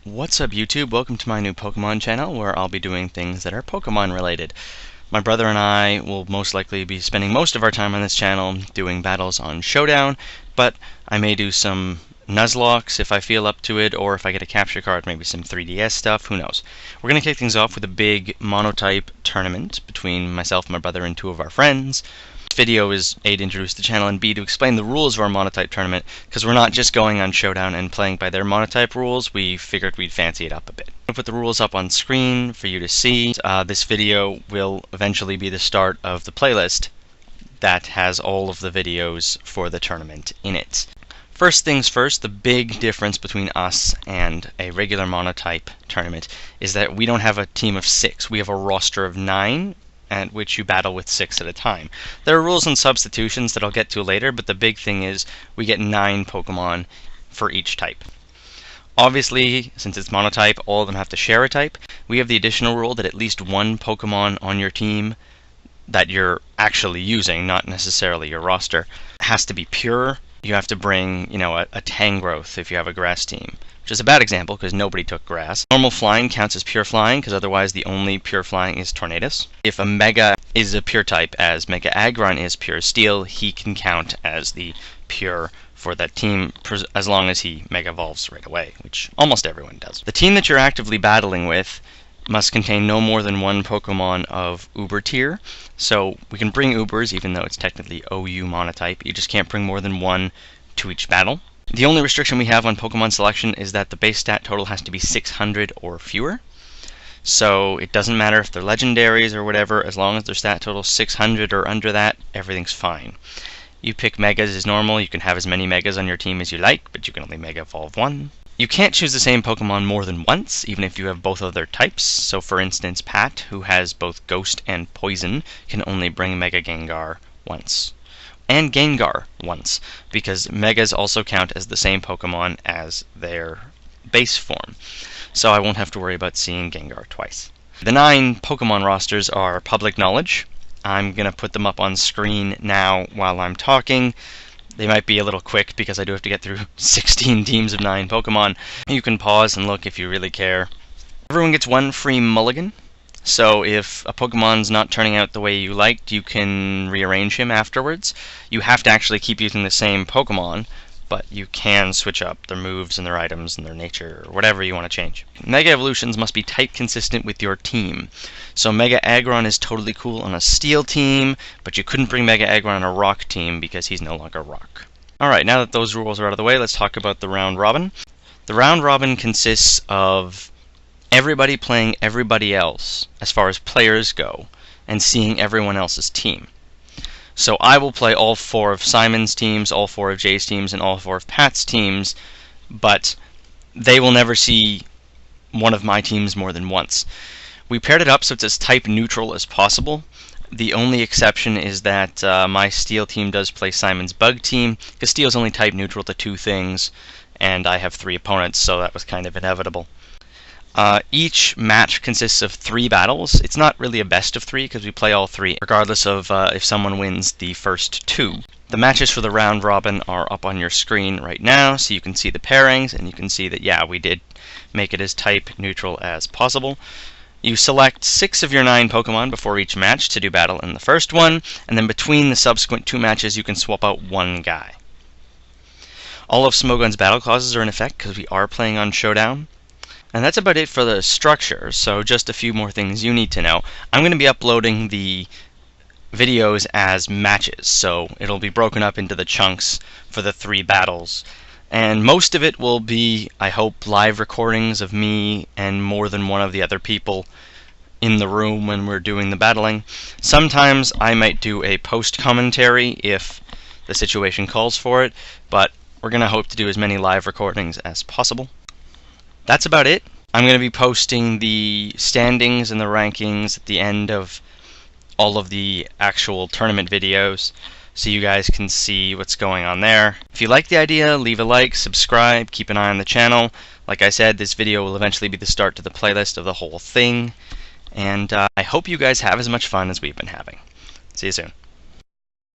What's up YouTube? Welcome to my new Pokemon channel where I'll be doing things that are Pokemon related. My brother and I will most likely be spending most of our time on this channel doing battles on Showdown, but I may do some Nuzlockes if I feel up to it, or if I get a capture card, maybe some 3DS stuff, who knows. We're going to kick things off with a big Monotype tournament between myself, my brother, and two of our friends. This video is A, to introduce the channel, and B, to explain the rules of our Monotype tournament, because we're not just going on Showdown and playing by their Monotype rules. We figured we'd fancy it up a bit. I'll put the rules up on screen for you to see. This video will eventually be the start of the playlist that has all of the videos for the tournament in it. First things first, the big difference between us and a regular Monotype tournament is that we don't have a team of 6. We have a roster of 9, at which you battle with 6 at a time. There are rules and substitutions that I'll get to later, but the big thing is we get 9 Pokemon for each type. Obviously, since it's Monotype, all of them have to share a type. We have the additional rule that at least one Pokemon on your team that you're actually using, not necessarily your roster, has to be pure. You have to bring, a Tangrowth if you have a grass team, which is a bad example because nobody took grass. Normal flying counts as pure flying because otherwise the only pure flying is Tornadus. If a Mega is a pure type, as Mega Aggron is pure steel, he can count as the pure for that team as long as he Mega Evolves right away, which almost everyone does. The team that you're actively battling with must contain no more than one Pokemon of Uber tier. So we can bring Ubers even though it's technically OU Monotype. You just can't bring more than one to each battle. The only restriction we have on Pokemon selection is that the base stat total has to be 600 or fewer. So it doesn't matter if they're legendaries or whatever, as long as their stat total is 600 or under that, everything's fine. You pick Megas as normal. You can have as many Megas on your team as you like, but you can only Mega Evolve one. You can't choose the same Pokemon more than once, even if you have both of their types. So for instance, Pat, who has both Ghost and Poison, can only bring Mega Gengar once. And Gengar once, because Megas also count as the same Pokemon as their base form. So I won't have to worry about seeing Gengar twice. The 9 Pokemon rosters are public knowledge. I'm going to put them up on screen now while I'm talking. They might be a little quick because I do have to get through 16 teams of 9 Pokemon. You can pause and look if you really care. Everyone gets one free mulligan. So if a Pokemon's not turning out the way you liked, you can rearrange him afterwards. You have to actually keep using the same Pokemon, but you can switch up their moves and their items and their nature, or whatever you want to change. Mega Evolutions must be type consistent with your team. So Mega Aggron is totally cool on a Steel team, but you couldn't bring Mega Aggron on a Rock team because he's no longer Rock. Alright, now that those rules are out of the way, let's talk about the Round Robin. The Round Robin consists of everybody playing everybody else, as far as players go, and seeing everyone else's team. So I will play all 4 of Simon's teams, all 4 of Jay's teams, and all 4 of Pat's teams, but they will never see one of my teams more than once. We paired it up so it's as type neutral as possible. The only exception is that my Steel team does play Simon's Bug team, because Steel's only type neutral to 2 things, and I have 3 opponents, so that was kind of inevitable. Each match consists of 3 battles. It's not really a best of 3 because we play all 3, regardless of if someone wins the first 2. The matches for the Round Robin are up on your screen right now, so you can see the pairings, and you can see that, yeah, we did make it as type neutral as possible. You select 6 of your 9 Pokemon before each match to do battle in the first one, and then between the subsequent 2 matches you can swap out 1 guy. All of Smogon's battle clauses are in effect because we are playing on Showdown. And that's about it for the structure, so just a few more things you need to know. I'm going to be uploading the videos as matches, so it'll be broken up into the chunks for the 3 battles. And most of it will be, I hope, live recordings of me and more than one of the other people in the room when we're doing the battling. Sometimes I might do a post-commentary if the situation calls for it, but we're going to hope to do as many live recordings as possible. That's about it. I'm going to be posting the standings and the rankings at the end of all of the actual tournament videos, so you guys can see what's going on there. If you like the idea, leave a like, subscribe, keep an eye on the channel. Like I said, this video will eventually be the start to the playlist of the whole thing, and I hope you guys have as much fun as we've been having. See you soon.